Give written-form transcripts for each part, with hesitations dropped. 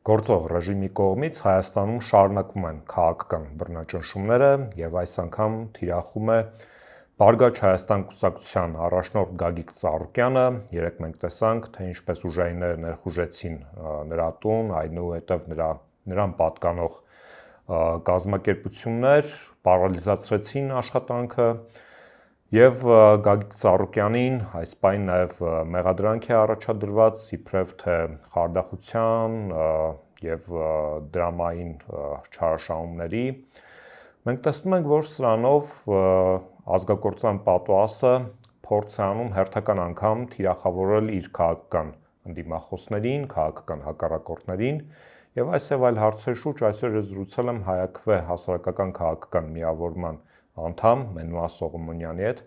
Գործող ռեժիմի կողմից Հայաստանում շարունակվում են քաղաքական բռնաճնշումները եւ այս անգամ թիրախում է Բարգաչ Հայաստան կուսակցության առաջնորդ Գագիկ Ծառուկյանը։ Երեկ մենք տեսանք, թե ինչպես ուժայինները ներխուժեցին նրա տուն, այնուհետև նրան պատկանող կազմակերպություններ պարալիզացրեցին աշխատանքը եւ Գագիկ Ծառուկյանին այս պայն նաեւ մեղադրանք է առաջադրված իբրև թե խարդախության եւ դրամային չարաշահումների։ Մենք տեսնում ենք, որ սրանով ազգակործության պատուասը փորձ է անում հերթական անգամ թիրախավորել իր քաղաքական ընդդիմախոսներին, քաղաքական հակառակորդներին եւ այս եւ այլ հարցերի շուրջ այսօր ես զրուցել եմ Հայաքվե հասարակական քաղաքական միավորման անդամ Մենուա Սողոմոնյանի հետ։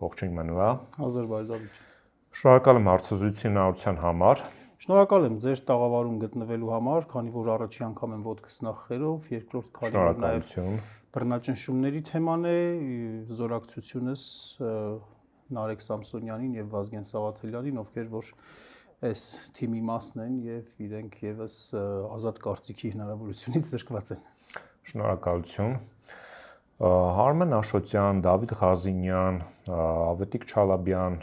Ողջույն Մենուա։ Ազերբայջանից։ Շնորհակալ եմ հարցազրույցի հնարավորության համար։ Շնորհակալ եմ ձեր տաղավարում գտնվելու համար, քանի որ առաջի անգամ եմ ոդկս նախխերով, երկրորդ քանի որ նաև բռնաճնշումների թեման է, զորակցությունս Նարեկ Սամսոնյանին եւ Վազգեն Սաղաթելյանին, ովքեր որ այս թիմի մասն են եւ իրենք եւս ազատ կարծիքի հնարավորությունից զրկված են։ Շնորհակալություն։ Հարմեն Աշոտյան, Դավիթ Ղազինյան, Ավետիք Չալաբյան,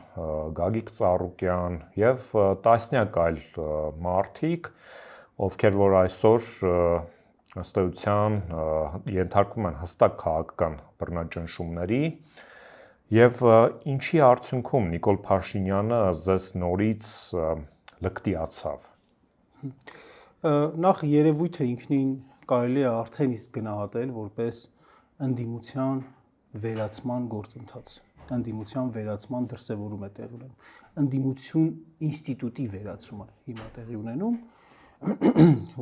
Գագիկ Ծառուկյան եւ տասնյակ այլ մարդիկ, ովքեր որ այսօր ըստ էության ենթարկվում են հստակ քաղաքական բռնաճնշումների եւ ինչի արդյունքում Նիկոլ Փաշինյանը զես նորից լկտիացավ։ Նախ երևույթը ինքնին կարելի է արդեն իսկ գնահատել որպես ընդդիմության վերացման գործընթաց, ընդդիմության վերացման դրսևորում է տեղի ունենում, ընդդիմություն ինստիտուտի վերացումը հիմա տեղի ունենում,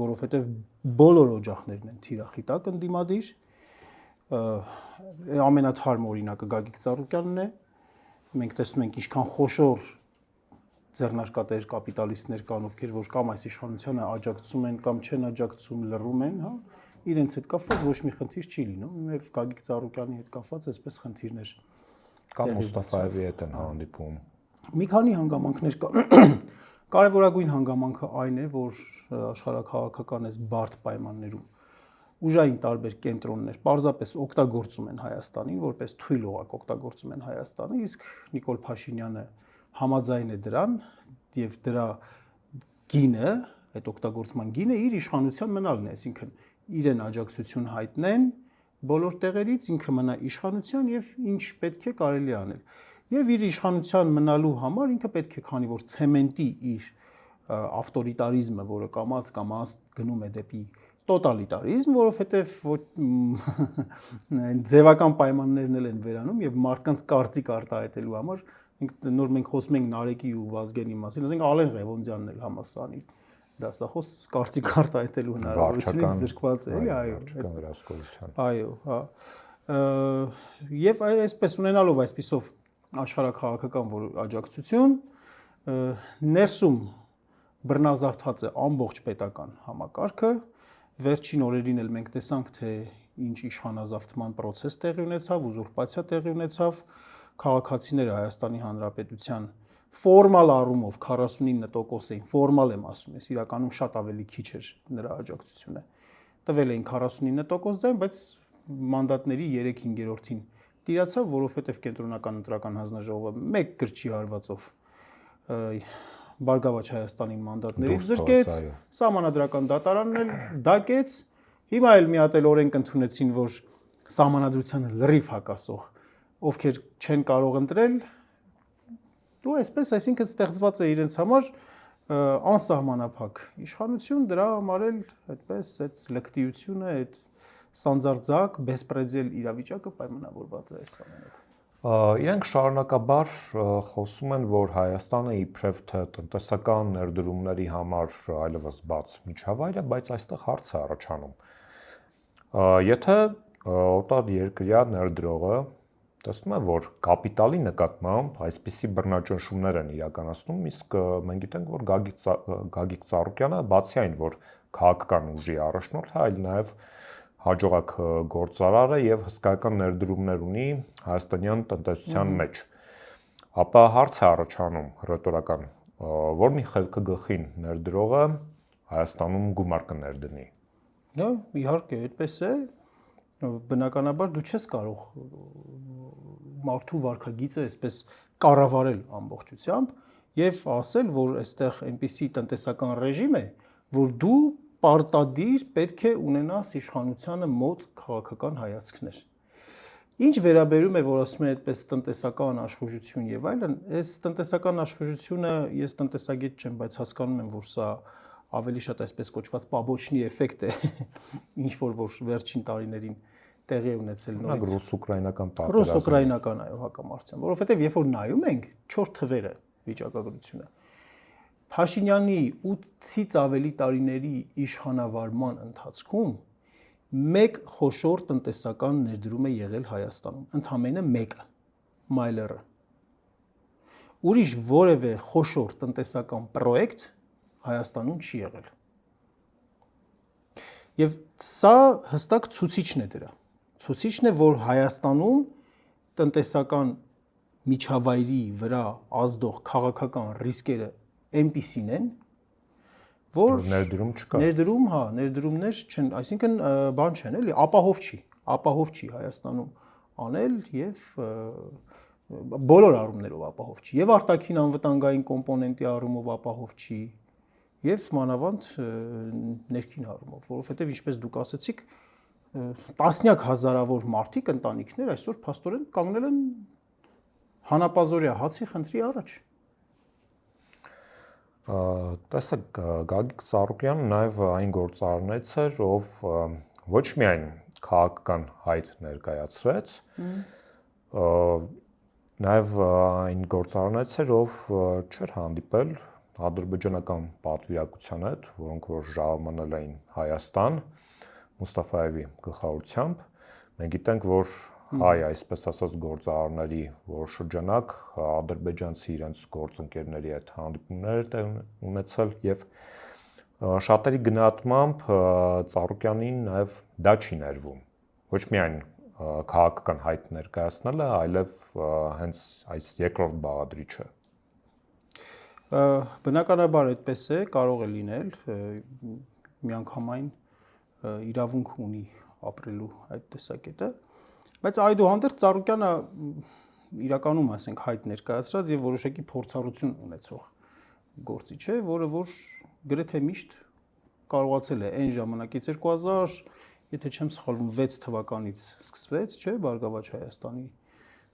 որովհետև բոլոր օջախներն են թիրախի տակ ընդդիմադիր, ամենաթարմ օրինակը Գագիկ Ծառուկյանն է, մենք տեսնում ենք ինչքան խոշոր ձեռնարկատեր կապիտալիստներ կան, ովքեր որ կամ այս իշխանությանը աջակցում են կամ չեն աջակցում, լռում են, հա, իրենց հետ կապված ոչ մի խնդիր չի լինում, եւ Գագիկ Ծառուկյանի հետ կապված այսպես խնդիրներ կամ Մուստաֆայևի հետ են հանդիպում։ Մի քանի հանգամանքներ կան։ Կարևորագույն հանգամանքը այն է, որ աշխարհաքաղաքական այս բարդ պայմաններում ուժային տարբեր կենտրոններ պարզապես օգտագործում են Հայաստանին, որպես թույլ օղակ օգտագործում են Հայաստանը, իսկ Նիկոլ Փաշինյանը համաձայն է դրան եւ դրա գինը, այդ օգտագործման գինը իր իշխանության մնալն է, այսինքն իրեն աջակցություն հայտնեն բոլոր տեղերից, ինքը մնա իշխանության եւ ինչ պետք է կարելի անել։ Եվ իր իշխանության մնալու համար ինքը պետք է, քանի որ ցեմենտի իր ավտորիտարիզմը, որը կամաց գնում է դեպի տոտալիտարիզմ, որովհետեւ ձևական պայմաններն են վերանում եւ մարդկանց կարծիք արտահայտելու համար նոր մենք խոսում ենք Նարեկի ու Վազգենի մասին, ասենք Ալեն Ղևոնդյանն էլ համասանի դասախոս կարծիք արտահայտելու հնարավորությունից զրկված է, էլի, այո, հա։ Եվ այսպես ունենալով այսպիսով աշխարհաքաղաքական աջակցություն, ներսում բռնազավթած է ամբողջ պետական համակարգը, վերջին օրերին էլ մենք տեսանք, թե ինչ իշխանազավթման process տեղի ունեցավ, ուզուրպացիա տեղի ունեցավ, քաղաքացիները Հայաստանի Հանրապետության ֆորմալ առումով 49% էին, ֆորմալ եմ ասում, ես իրականում շատ ավելի քիչ էր նրա աջակցությունը։ Տվել էին 49% ձայն, բայց մանդատների 3/5-ին տիրացավ, որովհետև կենտրոնական ընտրական հանձնաժողովը մեկ գրչի հարվածով Բարգավաճ Հայաստանին մանդատներից զրկեց, Սահմանադրական դատարանն էլ դակեց, հիմա էլ մի հատ էլ օրենք ընդունեցին, որ Սահմանադրությանը լրիվ հակասող, ովքեր չեն կարող ընտրել, ու այսպես, այսինքն ստեղծված է իրենց համար անսահմանափակ իշխանություն, դրա համար էլ այդպես այդ լկտիությունը, այդ սանձարձակ, բեսպրեդել իրավիճակը պայմանավորված է այս ամենով։ Իրենք շարունակաբար խոսում են, որ Հայաստանը իբրև թե տնտեսական ներդրումների համար այլևս բաց միջավայր է, բայց այստեղ հարց է առաջանում։ Եթե օտար երկրյա ներդրողը տեսնում է, որ կապիտալի նկատմամբ այսպիսի բռնաճնշումներ են իրականացնում, իսկ մենք գիտենք, որ Գագիկ Ծառուկյանը բացի այն, որ քաղաքական ուժի առաջնորդ է, այլ նաև հաջողակ գործարար է եւ հսկայական ներդրումներ ունի հայաստանյան տնտեսության մեջ։ Ապա հարց է առաջանում ռետորական, որ մի խելքը գլխին ներդրողը Հայաստանում գումար կներդնի։ Հա, իհարկե, այդպես է։ Բնականաբար դու չես կարող մարդու վարքագիծը այսպես կառավարել ամբողջությամբ եւ ասել, որ այստեղ այնպիսի տնտեսական ռեժիմ է, որ դու պարտադիր պետք է ունենաս իշխանությանը մոտ քաղաքական հայացքներ։ Ինչ վերաբերում է, որ ասում են այդպես տնտեսական աշխուժություն եւ այլն, այս տնտեսական աշխուժությունը ես տնտեսագետ չեմ, բայց հասկանում եմ, որ սա ավելի շատ այսպես կոչված պաբոչնի էֆեկտ է, ինչ որ վերջին տարիներին տեղի ունեցել նորից։ Ռուս-ուկրաինական պատերազմը։ Ռուս-ուկրաինական այո հակամարտության, որովհետեւ երբ որ նայում ենք 4 թվերը վիճակագրությունը, Փաշինյանի 8-ից ավելի տարիների իշխանավարման ընթացքում մեկ խոշոր տնտեսական ներդրում է եղել Հայաստանում, ընդամենը մեկը՝ Մայլերը։ Ուրիշ որևէ խոշոր տնտեսական պրոյեկտ Հայաստանում չի եղել։ Եվ սա հստակ ցուցիչն է դրա։ Ցուցիչն է, որ Հայաստանում տնտեսական միջավայրի վրա ազդող քաղաքական ռիսկերը այնպիսին են, որ ներդրում չկա։ Ներդրում, հա, ներդրումներ չեն, այսինքն բան չեն, էլի, ապահով չի Հայաստանում անել եւ բոլոր առումներով ապահով չի, եւ արտաքին անվտանգային կոմպոնենտի առումով ապահով չի, եւ մանավանդ ներքին առումով, որովհետեւ ինչպես դուք ասացիք, տասնյակ հազարավոր մարդիկ, ընտանիքներ այսօր փաստորեն կանգնել են հանապազորյա հացի խնդրի առաջ։ Տեսեք, Գագիկ Ծառուկյանը նաև այն գործարարներից էր, ով ոչ միայն քաղաքական հայտ ներկայացրեց, նաև այն գործարարներից էր, ով չէր հանդիպել ադրբեջանական պատվիրակության հետ, որոնք որ ժամանել էին Հայաստան Մուստաֆայևի գլխավորությամբ։ Մենք գիտենք, որ հայ այսպես ասած գործարարների որ շրջանակ ադրբեջանցի իրենց գործընկերների հետ հանդիպումներ ունեցել եւ շատերի գնահատմամբ Ծառուկյանին նաեւ դա չի ներվում ոչ միայն քաղաքական հայտ ներկայացնելը, այլև հենց այս երկրորդ բաղադրիչը։ Բնականաբար այդպես է, կարող է լինել, միանգամայն իրավունք ունի ապրելու այդ տեսակետը, բայց այդուհանդերձ Ծառուկյանը իրականում, ասենք, հայտ ներկայացրած եւ որոշակի փորձառություն ունեցող գործիչ է, որը որ գրեթե միշտ կարողացել է այն ժամանակից 2000, եթե չեմ սխալվում, 6 թվականից սկսվեց, չէ, Բարգավաճ Հայաստանի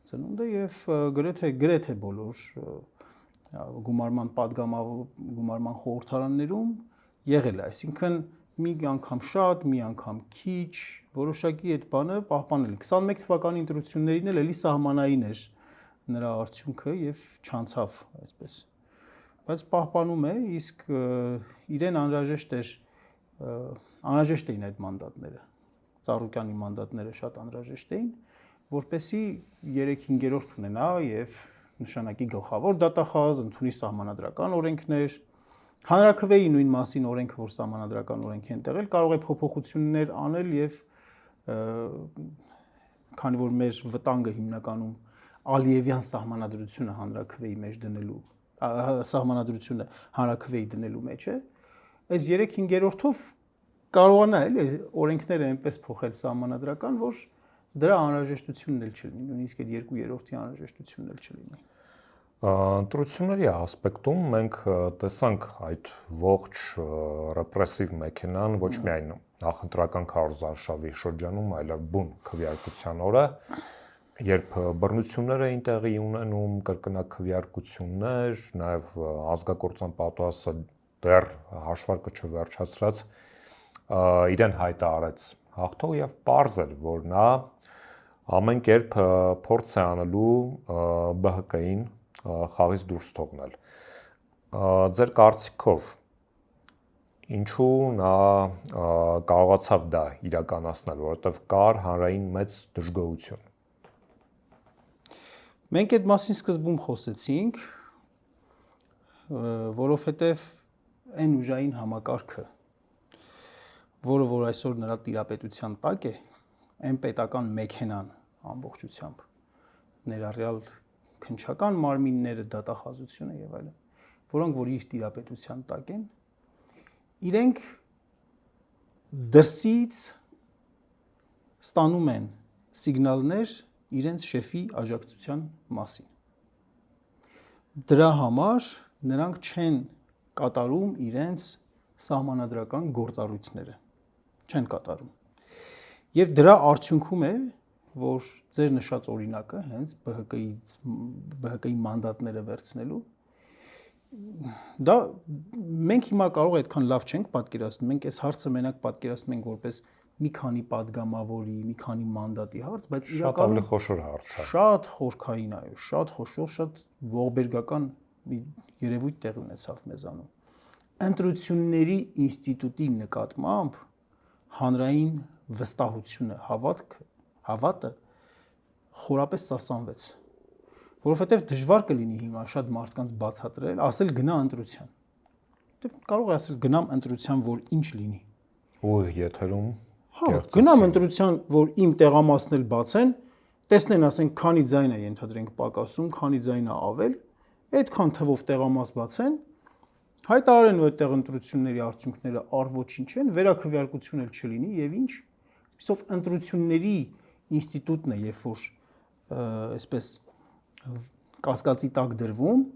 ծնունդը եւ գրեթե բոլոր գումարման падգամավորման խորհրդարաններում եղել է, այսինքն մի անգամ շատ, մի անգամ քիչ, որոշակի այդ բանը պահպանել։ 21 թվականի ընտրություններին էլ էլի սահմանային էր նրա արդյունքը եւ չանցավ այսպես։ Բայց պահպանում է, իսկ իրեն անհրաժեշտ էին այդ մանդատները։ Ծառուկյանի մանդատները շատ անհրաժեշտ էին, որպեսզի 3/5 ունենա եւ նշանակի գլխավոր դատախազ, ընդունի սահմանադրական օրենքներ, հանրաքվեի նույն մասին օրենքը, որ սահմանադրական օրենք են տեղել, կարող է փոփոխություններ անել եւ քանի որ մեր վտանգը հիմնականում Ալիևյան սահմանադրությունը հանրաքվեի մեջ դնելու, սահմանադրությունը հանրաքվեի դնելու մեջ է, այս 3/5-ով կարողանա էլի օրենքները այնպես փոխել սահմանադրական, որ դրա անհրաժեշտությունն էլ չլինի, նույնիսկ այդ 2/3-ի անհրաժեշտությունն էլ չլինի։ Ընտրությունների ասպեկտում մենք տեսանք այդ ողջ ռեպրեսիվ մեքենան ոչ միայն նախընտրական քարոզարշավի շրջանում, այլև բուն քվեարկության օրը, երբ բռնություններ էին տեղի ունենում, կրկնակ քվեարկություններ, նաև ազգակործան պատասը դեռ հաշվարկը չվերջացրած իրեն հայտարարեց հաղթող եւ պարզ էր, որ նա ամեն կերպ փորձ է անելու ԲՀԿ-ին խաղից դուրս թողնել։ Ձեր կարծիքով ինչու նա կարողացավ դա իրականացնել, որովհետև կար հանրային մեծ դժգոհություն։ Մենք այդ մասին սկզբում խոսեցինք, որովհետև այն ուժային համակարգը, որը որ այսօր նրա տիրապետության տակ է, այն պետական մեքենան ամբողջությամբ ներառյալ քննչական մարմինները, դատախազությունը եւ այլն, որոնք որ իր տիրապետության տակ են, իրենք դրսից ստանում են սիգնալներ իրենց շեֆի աջակցության մասին։ Դրա համար նրանք չեն կատարում իրենց սահմանադրական գործառույթները, չեն կատարում։ Եվ դրա արդյունքում է, որ ձեր նշած օրինակը հենց ԲՀԿ-ի մանդատները վերցնելու դա մենք հիմա կարող է այդքան լավ չենք պատկերացնում, մենք այս հարցը մենակ պատկերացնում ենք որպես մի քանի падգամավորի, մի քանի մանդատի հարց, բայց իրականում շատ խոշոր հարց է։ Շատ խորքային, այո, շատ խոշոր, շատ ողբերգական մի երևույթ տեղի ունեցավ մեզանում։ Ընտրությունների ինստիտուտի նկատմամբ հանրային վստահությունը, հավատը խորապես սասանվեց, որովհետև դժվար կլինի հիմա շատ մարդկանց բացատրել, ասել գնա ընտրության։ Դե կարող է ասել գնամ ընտրության, որ ինչ լինի։ Ու եթերում գնամ ընտրության, որ իմ տեղամասն էլ բացեն, տեսնեն, ասենք, քանի ձայն է ենթադրենք պակասում, քանի ձայն է ավել, այդքան թվով տեղամաս բացեն, հայտարարեն, որ այդտեղ ընտրությունների արդյունքները առ-ոչինչ են, վերաքվեարկություն էլ չլինի եւ ինչ։ Այսպեսով ընտրությունների ինստիտուտն է, երբ որ այսպես կասկածի տակ դրվում,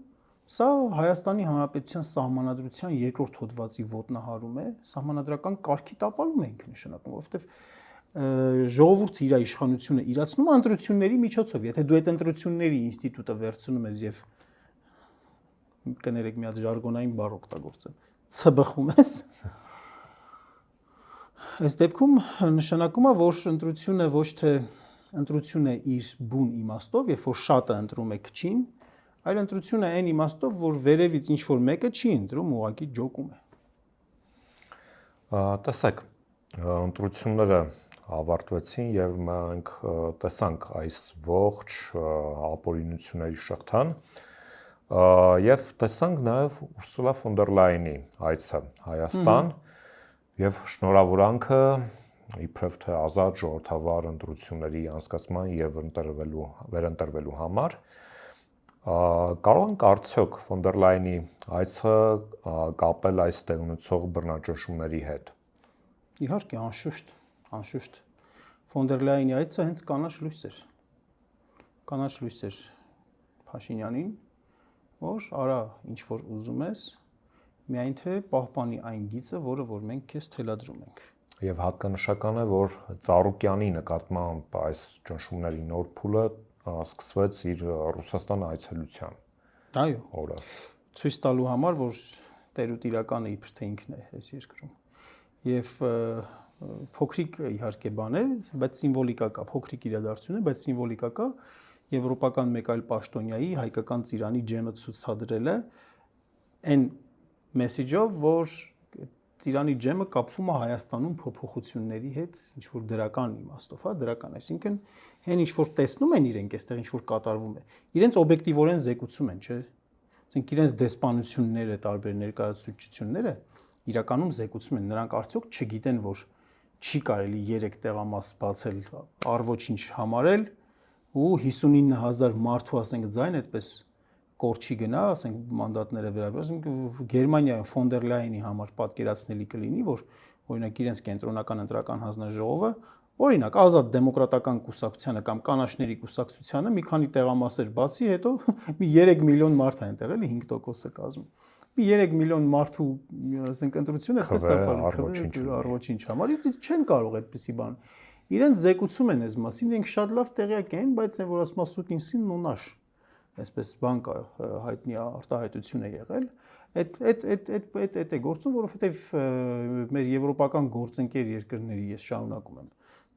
սա Հայաստանի Հանրապետության սահմանադրության երկրորդ հոդվածի ոտնահարում է, սահմանադրական կարգի տապալում է ինքը նշանակում, որովհետև ժողովուրդը իր իշխանությունը իրացնում է ընտրությունների միջոցով, եթե դու այդ ընտրությունների ինստիտուտը վերցնում ես եւ կներեք մի հատ ժարգոնային բառ օգտագործեմ, ցբխում ես, այս դեպքում նշանակում է, որ ընտրությունը ոչ թե ընտրություն է իր բուն իմաստով, երբ որ շատը ընտրում է քչին, այլ ընտրությունը այն իմաստով, որ վերևից ինչ որ մեկը չի ընտրում, ուղղակի ջոկում է։ Տեսեք, ընտրությունները ավարտվեցին եւ մենք տեսանք այս ողջ ապօրինությունների շղթան եւ տեսանք նաեւ Ուրսուլա ֆոն դեր Լայենի այցը Հայաստան եւ շնորհավորանքը իբրև թե ազատ ժողովրդավար ընտրությունների անցկացման եւ վերընտրվելու համար կարող ենք արդյոք ֆոն դեր Լայենի այցը կապել այս տեղնուցող բռնաճնշումների հետ։ Իհարկե, անշուշտ ֆոն դեր Լայենի այցը հենց կանաչ լույս էր Փաշինյանին, որ արա ինչ որ ուզում ես, միայն թե պահպանի այն գիծը, որը որ մենք քեզ թելադրում ենք։ Եվ հատկանշական է, որ Ծառուկյանի նկատմամբ այս ճնշումների նոր փուլը սկսվեց իր Ռուսաստան այցելության։ Այո, օրը ցույց տալու համար, որ տերուտիրականը իբր թե ինքն է այս երկրում։ Եվ փոքրիկ իհարկե բան է, բայց սիմվոլիկա կա, փոքրիկ իրադարձություն է, բայց սիմվոլիկա կա, եվրոպական մեկ այլ պաշտոնյայի հայկական ծիրանի ջեմը ցուցադրելը այն մեսեջով, որ ծիրանի ջեմը կապվում է Հայաստանում փոփոխությունների հետ, ինչ որ դրական իմաստով, դրական, այսինքն հեն ինչ որ տեսնում են իրենք, այստեղ ինչ որ կատարվում է, իրենց օբյեկտիվորեն զեկուցում են, չէ՞։ Այսինքն իրենց դեսպանությունները, տարբեր ներկայացուցիչությունները իրականում զեկուցում են, նրանք արդյոք չգիտեն, որ չի կարելի 3 տեղամաս բացել, առ-ոչինչ համարել ու 59000 մարդու, ասենք, ձայն այդպես կորչի գնա, ասենք մանդատները վերաբերում, Գերմանիայում ֆոն դեր Լայենի համար պատկերացնելի կլինի, որ օրինակ իրենց կենտրոնական ընտրական հանձնաժողովը, օրինակ ազատ դեմոկրատական կուսակցությանը կամ կանաչների կուսակցությանը մի քանի տեղամասեր բացի, հետո մի 3 միլիոն մարդ է այնտեղ էլի 5% կազմում։ Մի 3 միլիոն մարդու, ասենք, ընտրությունը այդպես տապալի առ-ոչինչ համար, չեն կարող այդպիսի բան։ Իրենց զեկուցում են այս մասին, իրենք շատ լավ տեղյակ են, բայց այն որ ասում ասուկինսին նոնաշ այսպես բան կա, հայտնի արտահայտություն է եղել, այդ է գործում, որովհետև մեր եվրոպական գործընկեր երկրների ես շարունակում եմ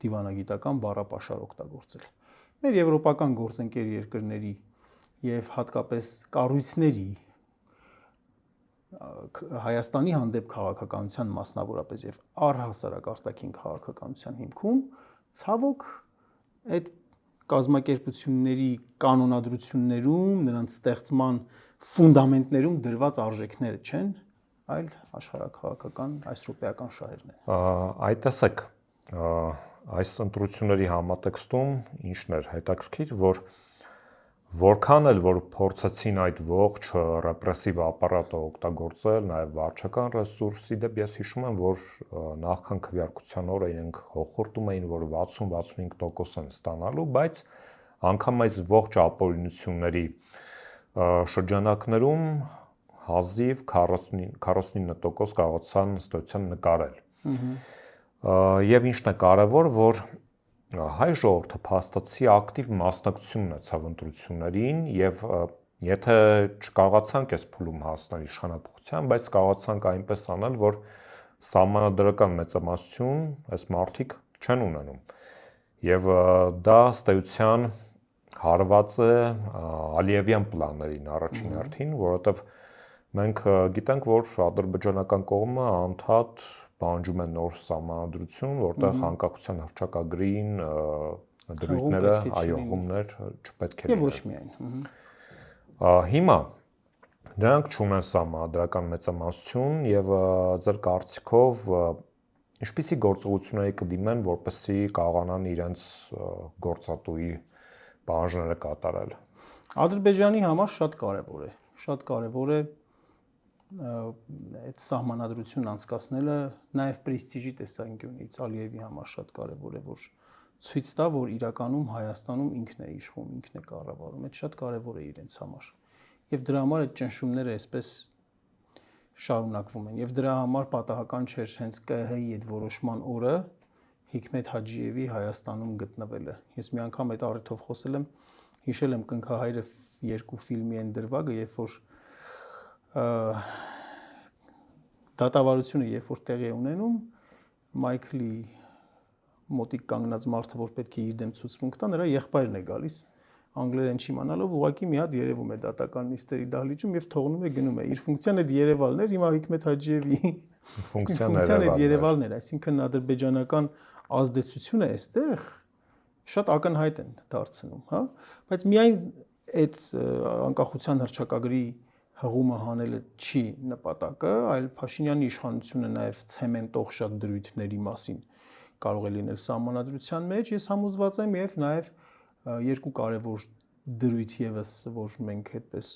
դիվանագիտական բառապաշար օգտագործել։ Մեր եվրոպական գործընկեր երկրների եւ հատկապես կառույցների Հայաստանի հանդեպ քաղաքականության մասնավորապես եւ առհասարակ արտաքին քաղաքականության հիմքում ցավոք այդ կազմակերպությունների կանոնադրություններում, նրանց ստեղծման ֆունդամենտներում դրված արժեքները չեն, այլ աշխարհաքաղաքական այսրոպեական շահերն են։ Այդ տեսեք, այս ընտրությունների համատեքստում ինչն էր հետաքրքիր, որ Որքան էլ որ փորձեցին այդ ողջ ռեպրեսիվ ապարատը օգտագործել, նաև վարչական ռեսուրսի դեպ ես հիշում եմ, որ նախքան քվեարկության օրը իրենք հոխորտում էին, որ 60-65% են ստանալու, բայց անգամ այս ողջ ապօրինությունների շրջանակներում հազիվ 49% կարողացան ըստության նկարել։ Եվ ինչն է կարևոր, որ հայ ժողովուրդը փաստացի ակտիվ մասնակցություն ունեցավ ընտրություններին եւ եթե չկարողացանք այս փուլում հասնել իշխանապողության, բայց կարողացանք այնպես անել, որ սահմանադրական մեծամասնություն այս մարդիկ չեն ունենում։ Եվ դա ըստ էության հարված է Ալիևյան պլաններին առաջին հերթին, որովհետեւ մենք գիտենք, որ ադրբեջանական կողմը անդադ պահանջում է նոր սահմանադրություն, որտեղ անկախության հռչակագրին դրույթները, այո, հումներ չպետք է լինեն։ Եվ ոչ միայն։ Հիմա դրանք չունեն սահմանադրական մեծամասնություն եւ ձեր կարծիքով ինչպիսի գործողությունների կդիմեն, որպեսզի կարողանան իրենց գործատուի պահանջները կատարել։ Ադրբեջանի համար շատ կարևոր է։ Շատ կարևոր է այդ սահմանադրությունն անցկացնելը նաև պրեստիժի տեսանկյունից Ալիևի համար շատ կարևոր է, որ ցույց տա, որ իրականում Հայաստանում ինքն է իշխում, ինքն է կառավարում, այդ շատ կարևոր է իրենց համար։ Եվ դրա համար այդ ճնշումները այսպես շարունակվում են։ Եվ դրա համար պատահական չէր հենց ԿՀ-ի այդ որոշման օրը Հիկմետ Հաջիևի Հայաստանում գտնվելը։ Ես մի անգամ այդ առիթով խոսել եմ, հիշել եմ Կնքահայրը 2 ֆիլմի այն դրվագը, երբ որ դատավարությունը երբ որ տեղի է ունենում, Մայքլի մոտիկ կանգնած մարդը, որ պետք է իր դեմ ցուցմունք տա, նրա եղբայրն է գալիս, անգլերեն չիմանալով, ուղղակի մի հատ երևում է դատական նիստերի դահլիճում եւ թողնում է գնում է։ Իր ֆունկցիան այդ Երևալն էր, հիմա Հիկմետ Հաջիևի ֆունկցիան այդ Երևալն էր, այսինքն ադրբեջանական ազդեցությունը այստեղ շատ ակնհայտ են դարձնում, հա, բայց միայն այդ անկախության հռչակագրի հղումը հանելը չի նպատակը, այլ Փաշինյանի իշխանությունը նաև ցեմենտող շատ դրույթների մասին կարող է լինել սահմանադրության մեջ։ Ես համոզված եմ եւ նաև երկու կարևոր դրույթ եւս, որ մենք այդպես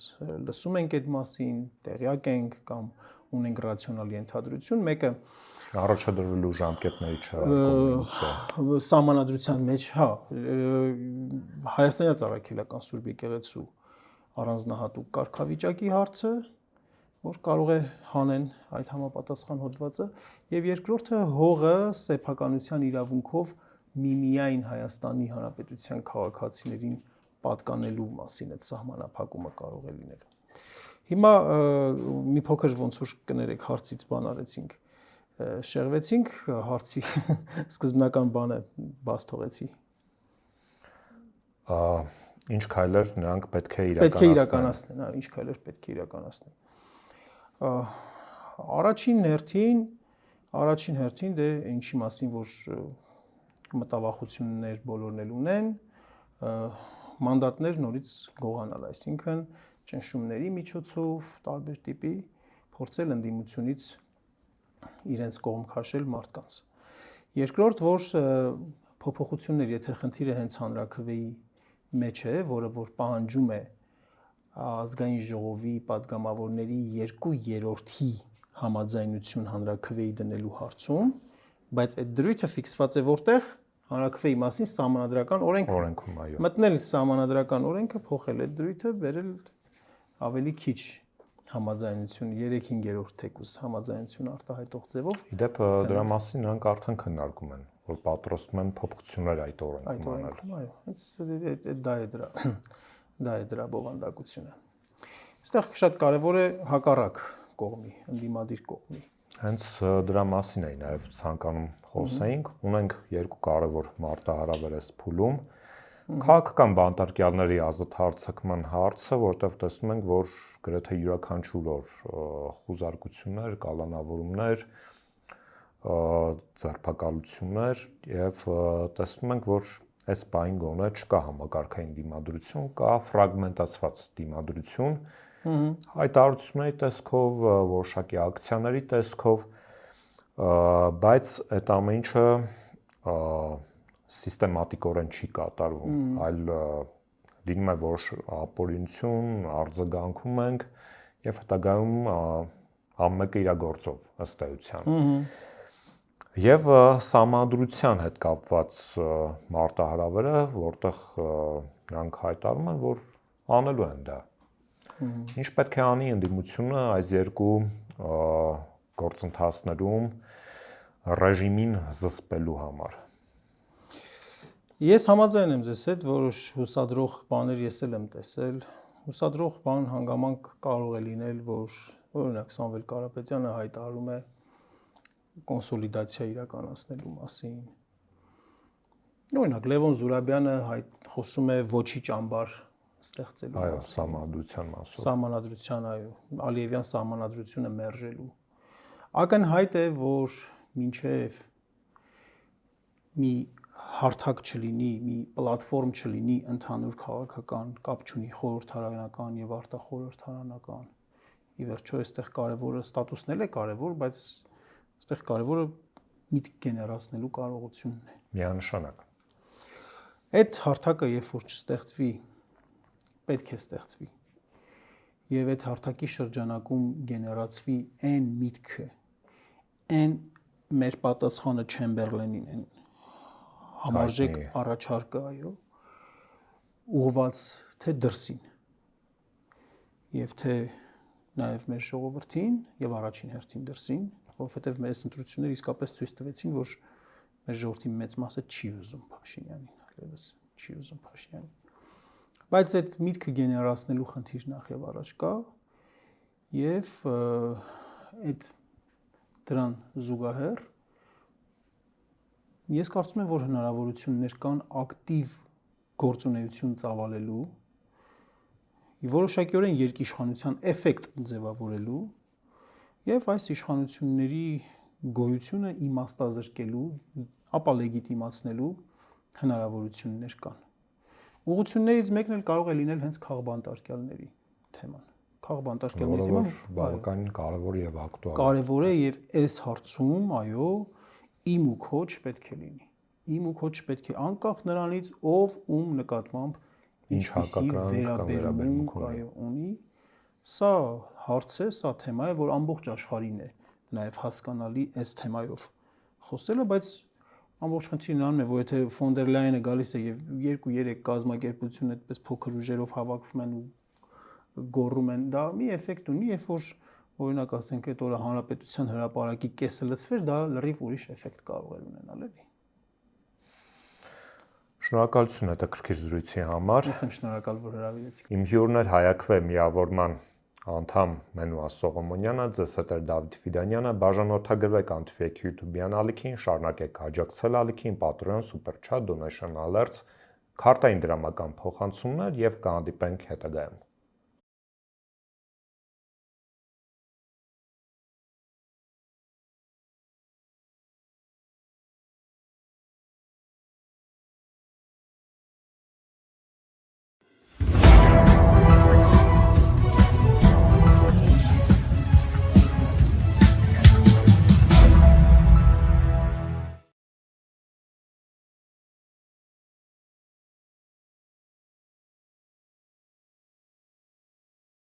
լսում ենք այդ մասին, տեղյակ ենք կամ ունենք ռացիոնալ ենթադրություն, մեկը առաջադրվելու ժամկետների չկոմունիկացիա սահմանադրության մեջ, հա, Հայաստանյաց առաքելական Սուրբ եկեղեցու առանձնահատուկ կարգավիճակի հարցը, որ կարող է հանեն այդ համապատասխան հոդվածը, եւ երկրորդը հողը սեփականության իրավունքով միմիայն Հայաստանի Հանրապետության քաղաքացիներին պատկանելու մասին այդ սահմանափակումը կարող է լինել։ Հիմա մի փոքր ոնց որ կներեք հարցից բան արեցինք, շեղվեցինք, հարցի սկզբնական բանը բաց թողեցի։ Ինչ քայլեր նրանք պետք է իրականացնեն, հա, ինչ քայլեր պետք է իրականացնեն։ Առաջին հերթին դե ինչի մասին որ մտավախություններ բոլորն էլ ունեն, մանդատներ նորից գողանալ, այսինքն ճնշումների միջոցով տարբեր տիպի փորձել ընդդիմությունից իրենց կողմ քաշել մարդկանց։ Երկրորդ, որ փոփոխություններ, եթե խնդիրը հենց հանրաքվեի մեջ է, որը որ պահանջում է ազգային ժողովի падգամավորների 2/3 համաձայնություն հանրաքվեի դնելու հարցում, բայց այդ դրույթը ֆիքսված է որտեղ հանրաքվեի մասին սահմանադրական օրենքում, այո։ Մտնել սահմանադրական օրենքը, փոխել այդ դրույթը, բերել ավելի քիչ համաձայնություն 3/5 թեկուզ համաձայնություն արտահայտող ձևով։ Իդեպ դրա մասին նրանք արդեն քննարկում են, որ պատրաստում են փոփոխություններ այդ օրենքում անել։ Այո, հենց դա է դրա բովանդակությունը։ Այստեղ շատ կարևոր է հակառակ կողմի, ընդդիմադիր կողմի։ Հենց դրա մասին էի նաև ցանկանում խոսեինք, ունենք երկու կարևոր մարտահրավեր այս փուլում։ Քաղաքական բանտարկյալների ազատ հարձակման հարցը, որտեղ տեսնում ենք, որ գրեթե յուրաքանչյուր օր խուզարկություններ, կալանավորումներ, ձերբակալություններ եւ տեսնում ենք, որ այս պահին գոնե չկա համակարգային դիմադրություն, կա ֆրագմենտացված դիմադրություն, հայտարարությունների տեսքով, որոշակի ակցիաների տեսքով, բայց այդ ամեն ինչը սիստեմատիկորեն չի կատարվում, այլ լինում է որոշ ապօրինություն, արձագանքում ենք եւ հետագայում ամենը իր գործով ըստ էության։ Եվ սահմանադրության հետ կապված մարտահրավերը, որտեղ նրանք հայտարարում են, որ անելու են դա։ Ինչ պետք է անի ընդդիմությունը այս երկու գործընթացներում ռեժիմին զսպելու համար։ Ես համաձայն եմ ձեզ հետ, որոշ հուսադրող բաներ ես էլ եմ տեսել։ Հուսադրող բան հանգամանք կարող է լինել, որ օրինակ Սամվել Կարապետյանը հայտարարում է կոնսոլիդացիա իրականացնելու մասին։ Օրինակ Լևոն Զուրաբյանը խոսում է ոչի ճամբար ստեղծելու մասին։ Այո, սահմանադրության մասով։ Սահմանադրության, այո, Ալիևյան սահմանադրությունը մերժելու։ Ակնհայտ է, որ մինչև մի հարթակ չլինի, մի պլատֆորմ չլինի ընդհանուր քաղաքական կապ չունի խորհրդարանական եւ արտախորհրդարանական։ Ի վերջո այստեղ կարևորը ստատուսն էլ է կարևոր, բայց այստեղ կարևորը միտք գեներացնելու կարողությունն է։ Միանշանակ։ Այդ հարթակը երբ որ չստեղծվի, պետք է ստեղծվի։ Եվ այդ հարթակի շրջանակում գեներացվի այն միտքը, այն մեր պատասխանը Չեմբերլենին, այն համարժեք առաջարկը, այո, ուղղված թե դրսին եւ թե նաեւ մեր ժողովրդին եւ առաջին հերթին դրսին, որովհետեւ մեր ընտրությունները իսկապես ցույց տվեցին, որ մեր ժողովրդի մեծ մասը չի ուզում Փաշինյանին, այլևս չի ուզում Փաշինյանին։ Բայց այդ միտքը գեներացնելու խնդիր նախ եւ առաջ կա եւ այդ դրան զուգահեռ ես կարծում եմ, որ հնարավորություններ կան ակտիվ գործունեություն ծավալելու, որոշակիորեն երկիշխանության էֆեկտ ձևավորելու եւ այս իշխանությունների գոյությունը իմաստազրկելու, ապա լեգիտիմացնելու հնարավորություններ կան։ Ուղղություններից մեկն էլ կարող է լինել հենց քաղբանտարկյալների թեման։ Քաղբանտարկյալների թեման բավականին կարևոր եւ ակտուալ։ Կարևոր է եւ այս հարցում, այո, իմ ու քո չպետք է լինի։ Իմ ու քո չպետք է անկախ նրանից ով ում նկատմամբ ինչ վերաբերմունք ունի, սա հարց է, սա թեմա է, որ ամբողջ աշխարհին է նաև հասկանալի այս թեմայով խոսելը, բայց ամբողջ խնդիրն անում է, որ եթե ֆոն դեր Լայենը գալիս է եւ 2-3 կազմակերպություն այդպես փոքր ուժերով հավաքվում են ու գոռում են, դա մի էֆեկտ ունի, երբ որ օրինակ ասենք այդ օրը հանրապետության հրապարակի կեսը լցվեր, դա լրիվ ուրիշ էֆեկտ կարող է ունենալ, էլի։ Շնորհակալություն հետաքրքիր զրույցի համար։ Ես եմ շնորհակալ, որ հրավիրեցիք։ Իմ հյուրն էր Հայաքվե միավորման անդամ Մենուա Սողոմոնյանը, ձեզ հետ էր Դավիթ Ֆիդանյանը, բաժանորդագրվեք Antifake YouTube-յան ալիքին, շարունակեք աջակցել ալիքին, Patreon, Super Chat, Donation Alerts, քարտային դրամական փոխանցումներ եւ կհանդիպենք հետագայում։